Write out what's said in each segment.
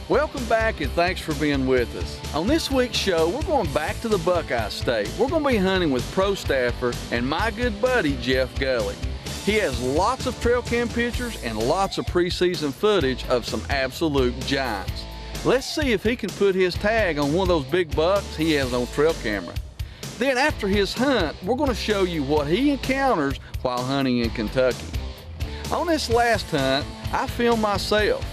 Welcome back and thanks for being with us. On this week's show, we're going back to the Buckeye State. We're going to be hunting with pro staffer and my good buddy, Jeff Gully. He has lots of trail cam pictures and lots of preseason footage of some absolute giants. Let's see if he can put his tag on one of those big bucks he has on trail camera. Then after his hunt, we're going to show you what he encounters while hunting in Kentucky. On this last hunt, I filmed myself.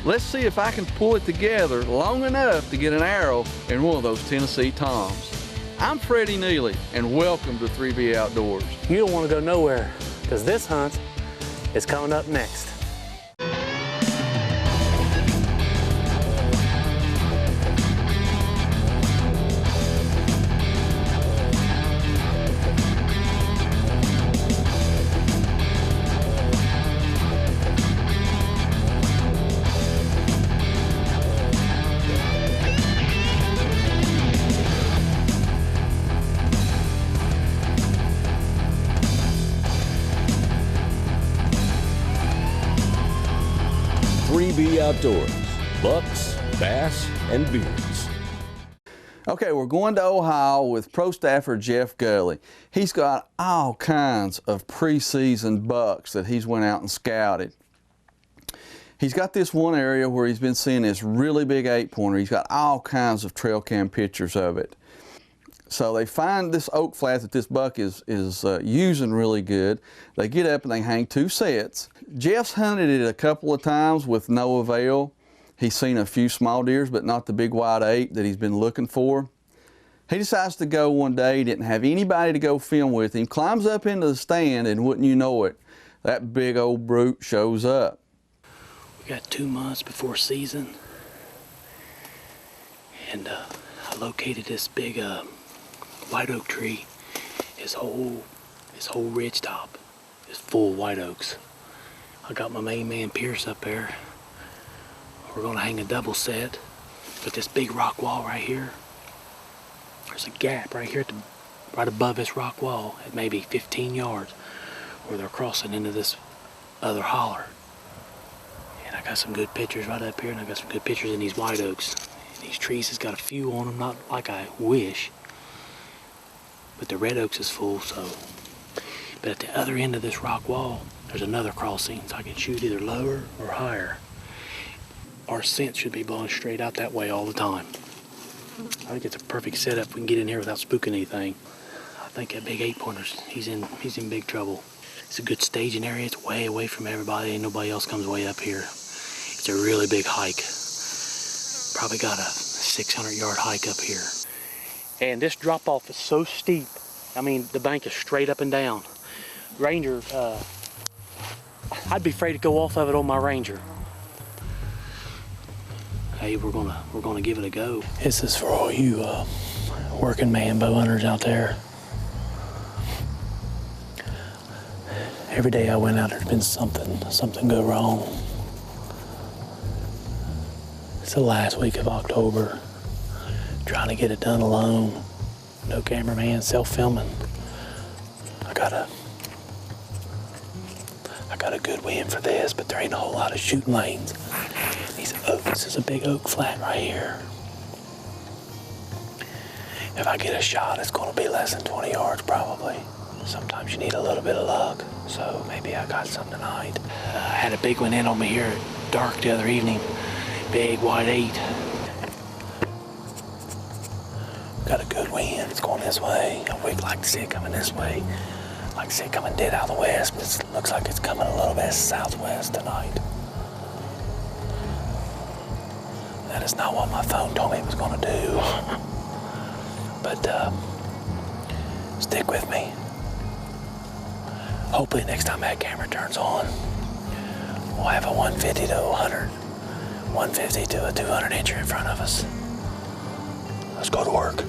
Let's see if I can pull it together long enough to get an arrow in one of those Tennessee toms. I'm Freddie Neely, and welcome to 3B Outdoors. You don't want to go nowhere, because this hunt is coming up next. Outdoors, bucks, bass, and beards. Okay, we're going to Ohio with pro staffer Jeff Gully. He's got all kinds of preseason bucks that he's went out and scouted. He's got this one area where he's been seeing this really big 8-pointer. He's got all kinds of trail cam pictures of it. So they find this oak flat that this buck is using really good. They get up and they hang 2 sets. Jeff's hunted it a couple of times with no avail. He's seen a few small deers, but not the big white 8 that he's been looking for. He decides to go one day, didn't have anybody to go film with him, climbs up into the stand, and wouldn't you know it, that big old brute shows up. We got 2 months before season, and I located this big white oak tree. His whole ridge top is full of white oaks. I got my main man Pierce up there. We're gonna hang a double set with this big rock wall right here. There's a gap right here right above this rock wall at maybe 15 yards where they're crossing into this other holler. And I got some good pictures right up here, and I got some good pictures in these white oaks. And these trees has got a few on them, not like I wish, but the red oaks is full. So, but at the other end of this rock wall, there's another crossing, so I can shoot either lower or higher. Our scent should be blowing straight out that way all the time. I think it's a perfect setup. We can get in here without spooking anything. I think that big 8-pointer's, he's in big trouble. It's a good staging area. It's way away from everybody. Ain't nobody else comes way up here. It's a really big hike. Probably got a 600-yard hike up here. And this drop off is so steep. I mean, the bank is straight up and down. Ranger, I'd be afraid to go off of it on my Ranger. Hey, we're gonna give it a go. This is for all you working man bow hunters out there. Every day I went out, there's been something go wrong. It's the last week of October. Trying to get it done alone. No cameraman, self-filming. I got a good wind for this, but there ain't a whole lot of shooting lanes. These oaks, this is a big oak flat right here. If I get a shot, it's gonna be less than 20 yards probably. Sometimes you need a little bit of luck, so maybe I got some tonight. I had a big one in on me here at dark the other evening. Big white 8. Got a good wind, it's going this way. I would like to see it coming this way. Like to see it coming dead out of the west, but it looks like it's coming a little bit southwest tonight. That is not what my phone told me it was gonna do. But stick with me. Hopefully next time that camera turns on, we'll have a 150 to a 100, 150 to a 200 incher in front of us. Let's go to work.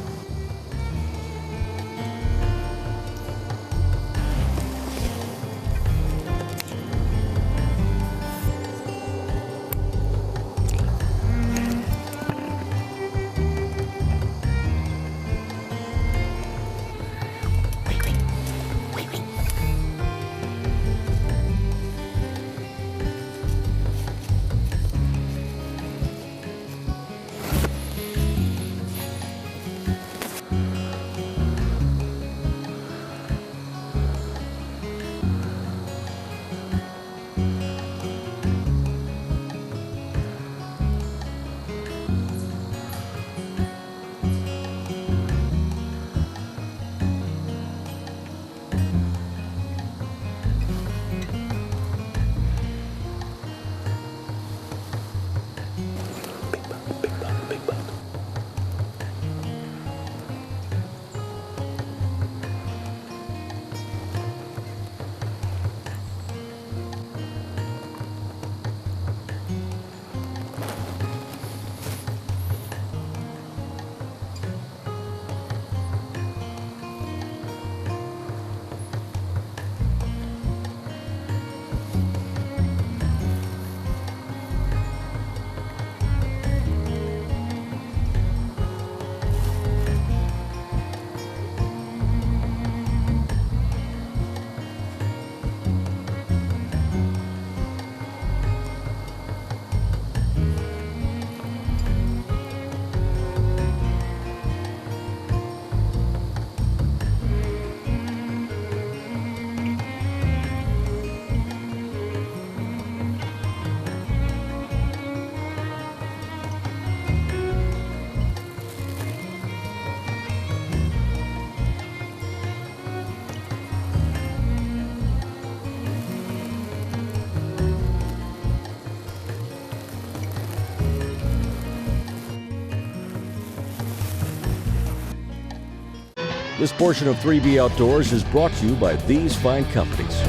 This portion of 3B Outdoors is brought to you by these fine companies.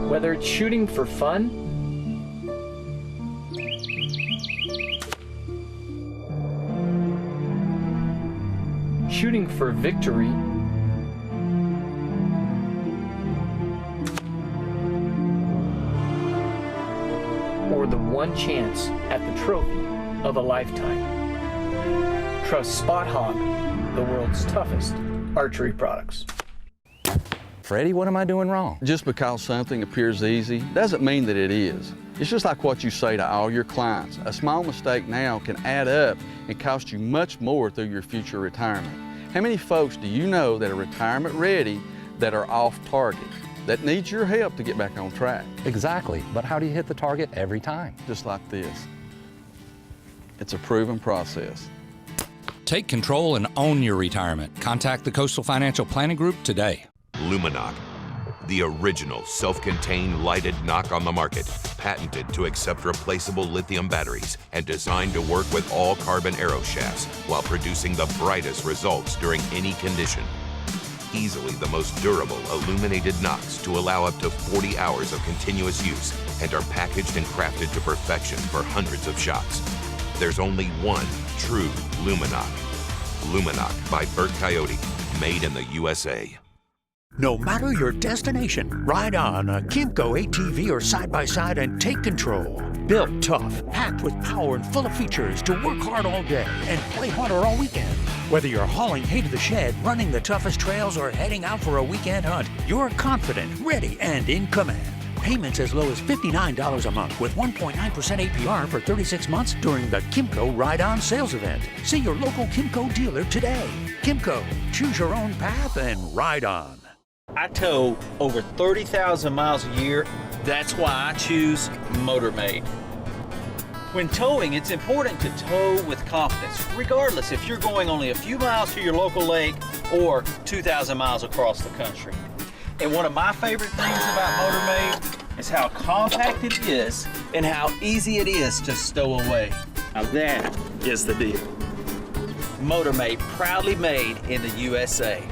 Whether it's shooting for fun, shooting for victory, or the one chance at the trophy of a lifetime, trust Spot Hogg, the world's toughest archery products. Freddie, what am I doing wrong? Just because something appears easy doesn't mean that it is. It's just like what you say to all your clients. A small mistake now can add up and cost you much more through your future retirement. How many folks do you know that are retirement ready that are off target, that need your help to get back on track? Exactly, but how do you hit the target every time? Just like this. It's a proven process. Take control and own your retirement. Contact the Coastal Financial Planning Group today. Luminoc, the original self-contained lighted knock on the market, patented to accept replaceable lithium batteries and designed to work with all carbon arrow shafts while producing the brightest results during any condition. Easily the most durable illuminated knocks to allow up to 40 hours of continuous use and are packaged and crafted to perfection for hundreds of shots. There's only one true Luminoc. Luminoc by Bert Coyote, made in the USA. No matter your destination, ride on a Kimco ATV or side-by-side and take control. Built tough, packed with power and full of features to work hard all day and play harder all weekend. Whether you're hauling hay to the shed, running the toughest trails, or heading out for a weekend hunt, you're confident, ready, and in command. Payments as low as $59 a month with 1.9% APR for 36 months during the Kimco Ride-On sales event. See your local Kimco dealer today. Kimco, choose your own path and ride on. I tow over 30,000 miles a year. That's why I choose MotorMate. When towing, it's important to tow with confidence, regardless if you're going only a few miles to your local lake or 2,000 miles across the country. And one of my favorite things about MotorMate is how compact it is and how easy it is to stow away. Now that is the deal. MotorMate, proudly made in the USA.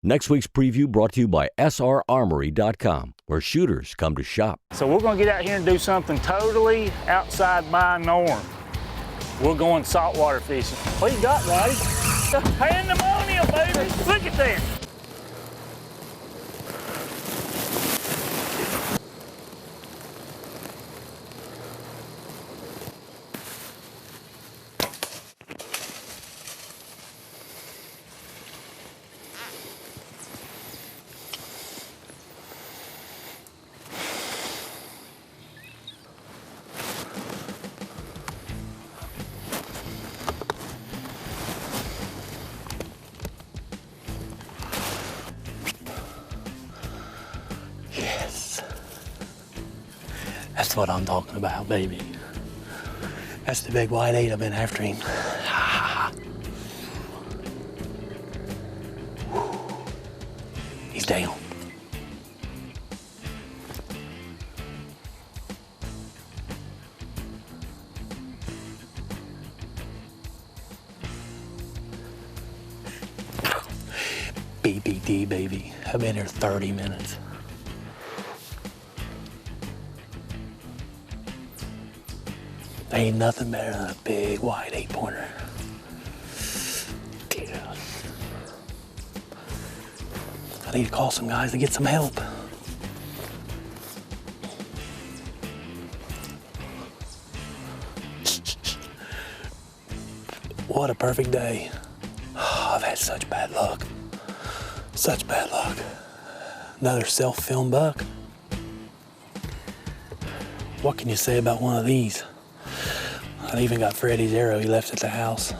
Next week's preview brought to you by srarmory.com, where shooters come to shop. So we're going to get out here and do something totally outside my norm. We're going saltwater fishing. What you got, Roddy? Pandemonium, baby! Look at that! That's what I'm talking about, baby. That's the big white 8 I've been after him. He's down. BBD, baby. I've been here 30 minutes. Ain't nothing better than a big white 8-pointer. Yeah. I need to call some guys to get some help. What a perfect day. Oh, I've had such bad luck. Such bad luck. Another self-filmed buck. What can you say about one of these? I even got Freddie's arrow he left at the house.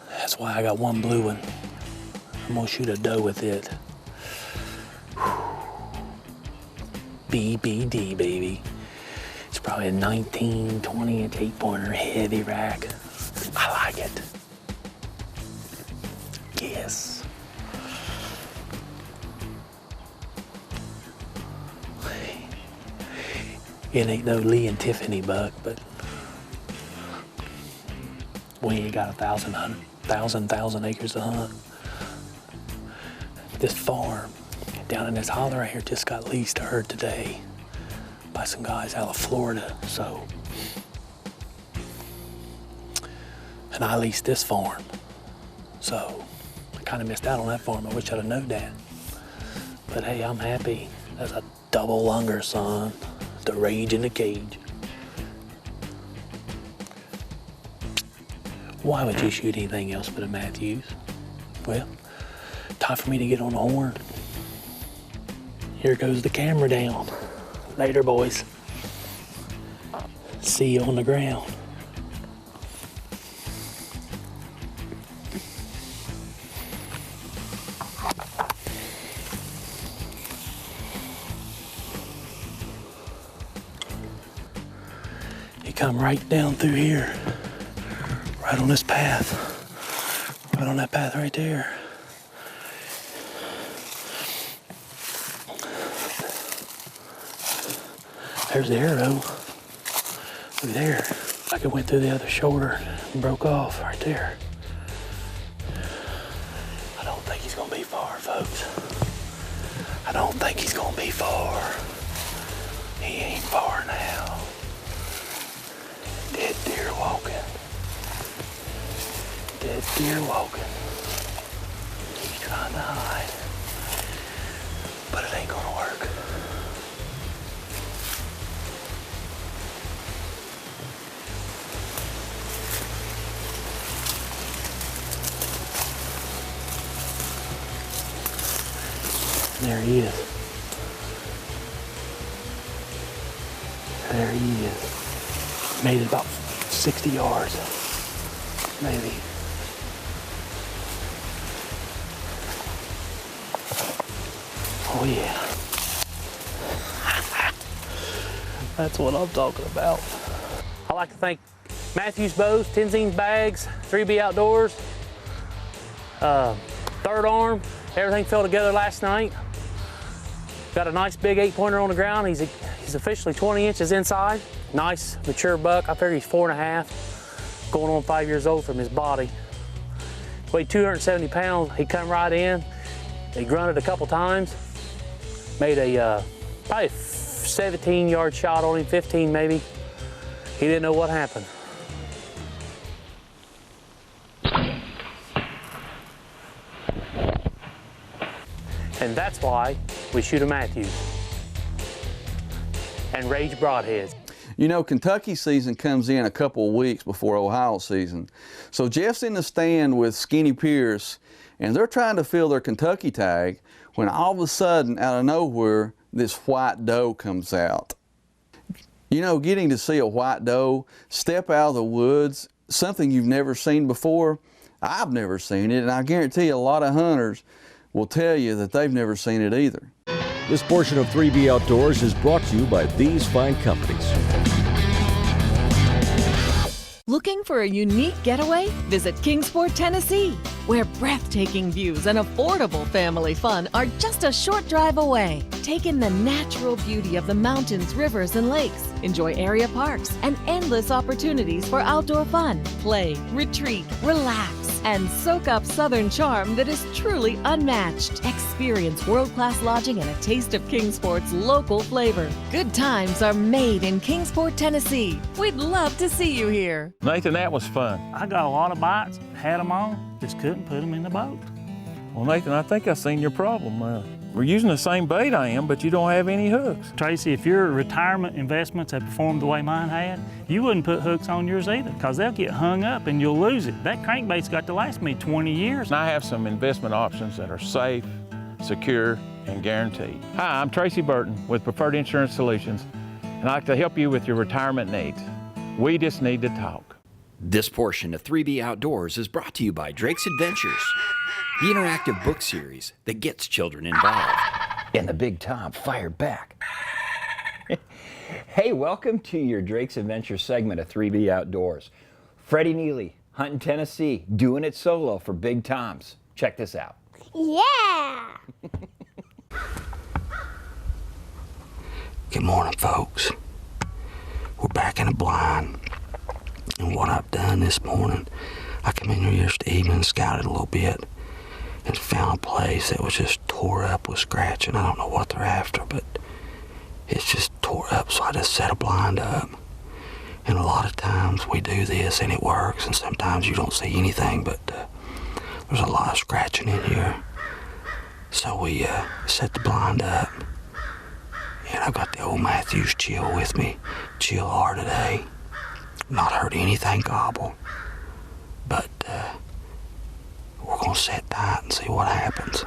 That's why I got one blue one. I'm gonna shoot a doe with it. BBD, baby. It's probably a 19, 20-inch 8-pointer heavy rack. I like it. Yes. It ain't no Lee and Tiffany buck, but we ain't got 1,000 acres to hunt. This farm down in this holler right here just got leased to herd today by some guys out of Florida, so. And I leased this farm, so I kind of missed out on that farm. I wish I'd have known that. But hey, I'm happy. That's a double lunger, son. The rage in the cage. Why would you shoot anything else but a Matthews? Well, time for me to get on the horn. Here goes the camera down. Later, boys. See you on the ground. You come right down through here, right on this path, right on that path right there. There's the arrow. Look there. Like it went through the other shoulder and broke off right there. I don't think he's gonna be far, folks. I don't think he's gonna be far. He ain't far now. Dead deer walking. Dead deer walking. He's trying to hide. But it ain't gonna work. There he is. There he is. Made it about 60 yards, maybe. Oh yeah. That's what I'm talking about. I'd like to thank Matthews Bows, Tenzine's Bags, 3B Outdoors, Third Arm. Everything fell together last night. Got a nice big 8-pointer on the ground. He's officially 20 inches inside. Nice, mature buck. I figure he's 4.5, going on 5 years old from his body. Weighed 270 pounds. He come right in. He grunted a couple times. Made a probably 17-yard shot on him, 15 maybe. He didn't know what happened. And that's why we shoot a Matthews and rage broadheads. You know, Kentucky season comes in a couple of weeks before Ohio season. So Jeff's in the stand with Skinny Pierce, and they're trying to fill their Kentucky tag when all of a sudden, out of nowhere, this white doe comes out. You know, getting to see a white doe step out of the woods, something you've never seen before, I've never seen it, and I guarantee a lot of hunters will tell you that they've never seen it either. This portion of 3B Outdoors is brought to you by these fine companies. Looking for a unique getaway? Visit Kingsport, Tennessee, where breathtaking views and affordable family fun are just a short drive away. Take in the natural beauty of the mountains, rivers, and lakes. Enjoy area parks and endless opportunities for outdoor fun, play, retreat, relax, and soak up southern charm that is truly unmatched. Experience world-class lodging and a taste of Kingsport's local flavor. Good times are made in Kingsport, Tennessee. We'd love to see you here. Nathan, that was fun. I got a lot of bites, had them on, just couldn't put them in the boat. Well, Nathan, I think I've seen your problem. We're using the same bait I am, but you don't have any hooks. Tracy, if your retirement investments had performed the way mine had, you wouldn't put hooks on yours either, because they'll get hung up and you'll lose it. That crankbait's got to last me 20 years. And I have some investment options that are safe, secure, and guaranteed. Hi, I'm Tracy Burton with Preferred Insurance Solutions, and I'd like to help you with your retirement needs. We just need to talk. This portion of 3B Outdoors is brought to you by Drake's Adventures, the interactive book series that gets children involved. And the Big Tom fired back. Hey, welcome to your Drake's Adventures segment of 3B Outdoors. Freddie Neely, hunting Tennessee, doing it solo for Big Toms. Check this out. Yeah! Good morning, folks. we're back in the blind. And what I've done this morning, I came in here yesterday evening and scouted a little bit and found a place that was just tore up with scratching. I don't know what they're after, but it's just tore up, so I just set a blind up. And a lot of times we do this and it works, and sometimes you don't see anything, but there's a lot of scratching in here. So we set the blind up, and I've got the old Matthews Chill with me, Chill R today. Not heard anything gobble, but we're gonna sit tight and see what happens.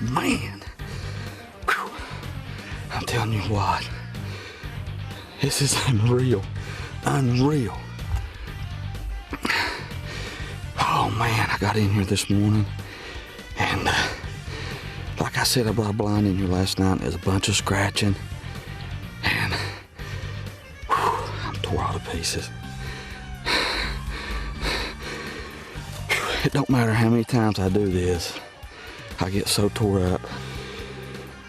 Man, whew. I'm telling you what, this is unreal, unreal. Oh man, I got in here this morning, and like I said, I brought a blind in here last night, and there's a bunch of scratching, and whew, I'm tore all to pieces. It don't matter how many times I do this, I get so tore up.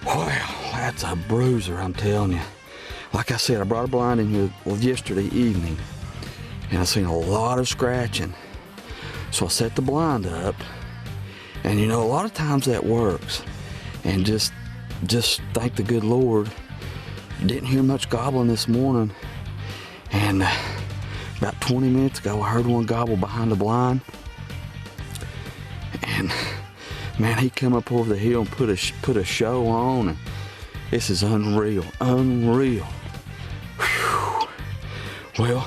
Wow, that's a bruiser, I'm telling you. Like I said, I brought a blind in here yesterday evening, and I seen a lot of scratching. So I set the blind up, and you know, a lot of times that works. And just thank the good Lord, didn't hear much gobbling this morning. And about 20 minutes ago, I heard one gobble behind the blind. And man, he come up over the hill and put a show on, This is unreal, unreal. Whew. Well,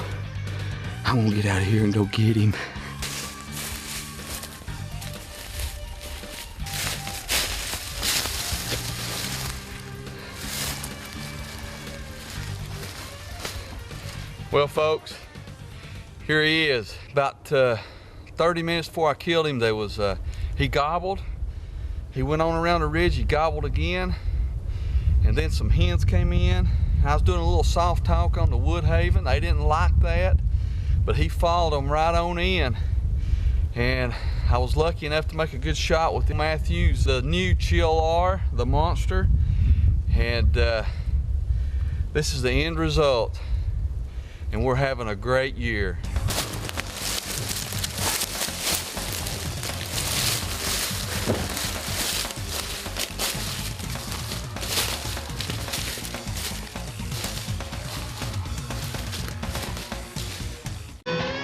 I'm gonna get out of here and go get him. Well, folks, here he is. About 30 minutes before I killed him, he gobbled. He went on around the ridge, he gobbled again, and then some hens came in. I was doing a little soft talk on the Woodhaven. They didn't like that, but he followed them right on in. And I was lucky enough to make a good shot with Matthews, the new Chill R, the monster. And this is the end result. And we're having a great year.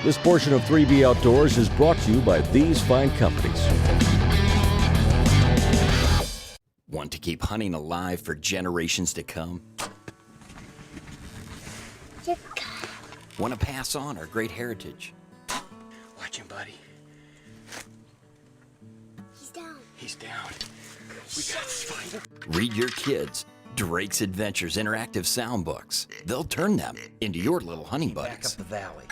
This portion of 3B Outdoors is brought to you by these fine companies. Want to keep hunting alive for generations to come? Want to pass on our great heritage? Watch him, buddy. He's down. He's down. We got a spider. Read your kids Drake's Adventures interactive sound books. They'll turn them into your little hunting buddies. Back up the valley.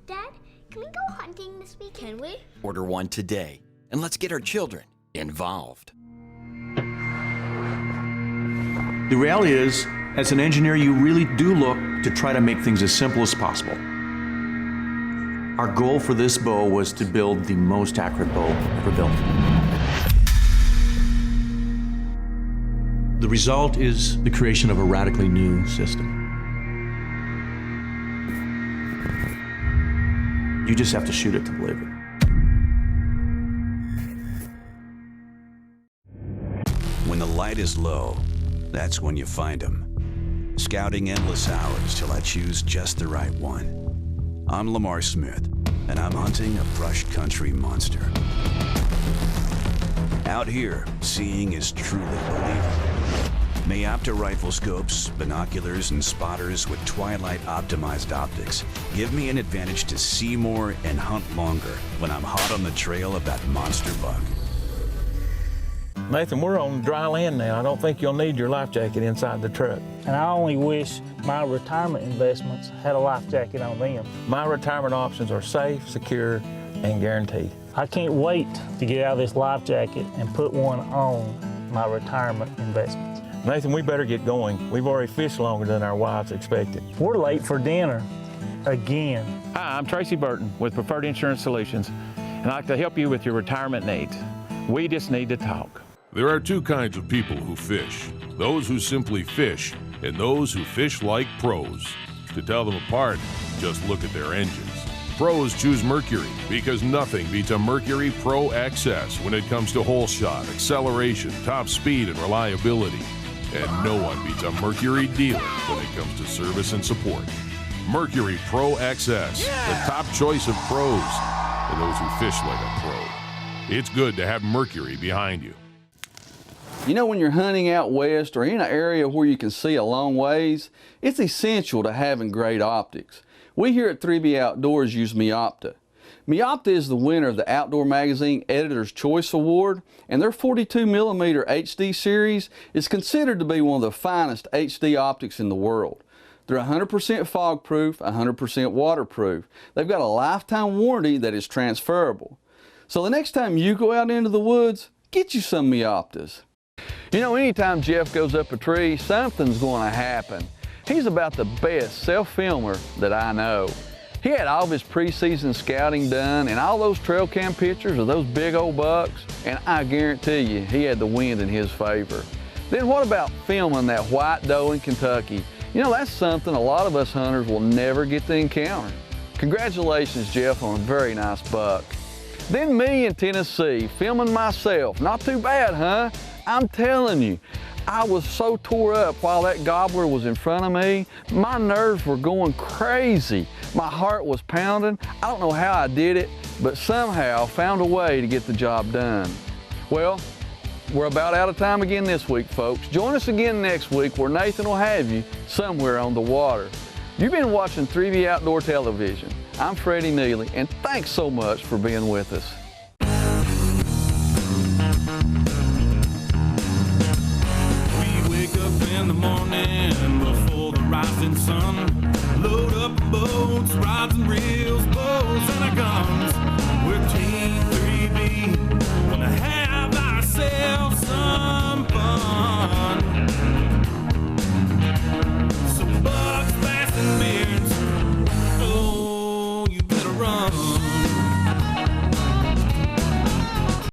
Dad, can we go hunting this week? Can we? Order one today, and let's get our children involved. The reality is, as an engineer, you really do look to try to make things as simple as possible. Our goal for this bow was to build the most accurate bow ever built. The result is the creation of a radically new system. You just have to shoot it to believe it. When the light is low, that's when you find them. Scouting endless hours till I choose just the right one. I'm Lamar Smith, and I'm hunting a brush country monster. Out here, seeing is truly believing. Mayopta rifle scopes, binoculars, and spotters with Twilight optimized optics give me an advantage to see more and hunt longer when I'm hot on the trail of that monster buck. Nathan, we're on dry land now. I don't think you'll need your life jacket inside the truck. And I only wish my retirement investments had a life jacket on them. My retirement options are safe, secure, and guaranteed. I can't wait to get out of this life jacket and put one on my retirement investments. Nathan, we better get going. We've already fished longer than our wives expected. We're late for dinner again. Hi, I'm Tracy Burton with Preferred Insurance Solutions, and I'd like to help you with your retirement needs. We just need to talk. There are two kinds of people who fish, those who simply fish and those who fish like pros. To tell them apart, just look at their engines. Pros choose Mercury because nothing beats a Mercury Pro XS when it comes to hole shot, acceleration, top speed, and reliability. And no one beats a Mercury dealer when it comes to service and support. Mercury Pro XS, the top choice of pros and those who fish like a pro. It's good to have Mercury behind you. You know, when you're hunting out west or in an area where you can see a long ways, it's essential to having great optics. We here at 3B Outdoors use Mayopta. Mayopta is the winner of the Outdoor Magazine Editor's Choice Award, and their 42mm HD series is considered to be one of the finest HD optics in the world. They're 100% fog proof, 100% waterproof. They've got a lifetime warranty that is transferable. So the next time you go out into the woods, get you some Mayoptas. You know, anytime Jeff goes up a tree, something's going to happen. He's about the best self-filmer that I know. He had all of his preseason scouting done and all those trail cam pictures of those big old bucks, and I guarantee you he had the wind in his favor. Then what about filming that white doe in Kentucky? You know, that's something a lot of us hunters will never get to encounter. Congratulations, Jeff, on a very nice buck. Then me in Tennessee, filming myself. Not too bad, huh? I'm telling you, I was so tore up while that gobbler was in front of me. My nerves were going crazy. My heart was pounding. I don't know how I did it, but somehow found a way to get the job done. Well, We're about out of time again this week, folks. Join us again next week where Nathan will have you somewhere on the water. You've been watching 3B Outdoor Television. I'm Freddie Neely, and thanks so much for being with us. We wake up in the morning before the rising sun, load up boats, rods and reels.